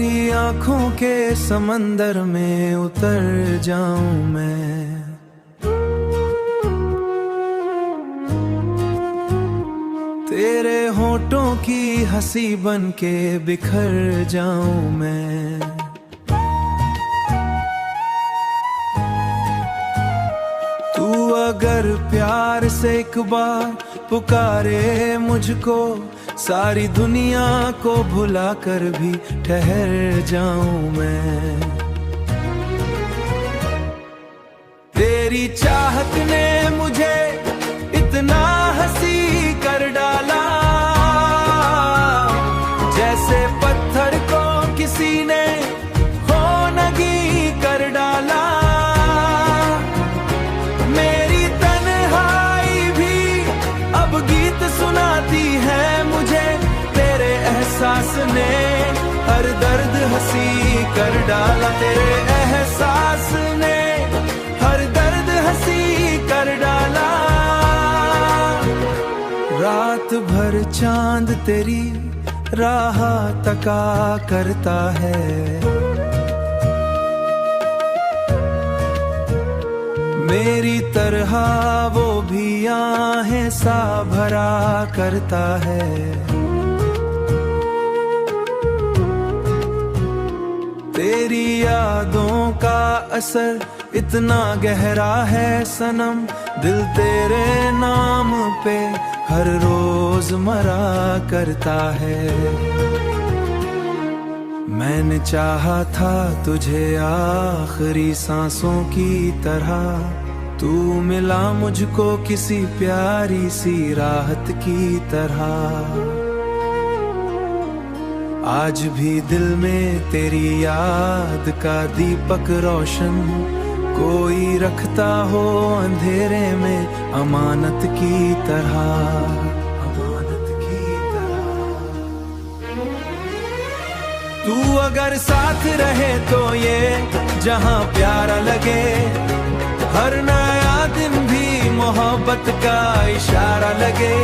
तेरी आंखों के समंदर में उतर जाऊं मैं। तेरे होठों की हंसी बन के बिखर जाऊं मैं। तू अगर प्यार से एक बार पुकारे मुझको, सारी दुनिया को भुला कर भी ठहर जाऊं मैं। तेरी चाहत ने मुझे इतना हंसी कर डाला, जैसे पत्थर को किसी ने होनगी कर डाला। मेरी तन्हाई भी अब गीत सुनाती है मुझे, तेरे एहसास ने हर दर्द हंसी कर डाला। तेरे एहसास ने हर दर्द हंसी कर डाला। रात भर चांद तेरी राह तका करता है, मेरी तरह वो भी आहें सा भरा करता है। तेरी यादों का असर इतना गहरा है सनम, दिल तेरे नाम पे हर रोज मरा करता है। मैंने चाहा था तुझे आखिरी सांसों की तरह, तू मिला मुझको किसी प्यारी सी राहत की तरह। आज भी दिल में तेरी याद का दीपक रोशन कोई रखता हो अंधेरे में अमानत की तरह, अमानत की तरह। तू अगर साथ रहे तो ये जहां प्यारा लगे, हर नया दिन भी मोहब्बत का इशारा लगे।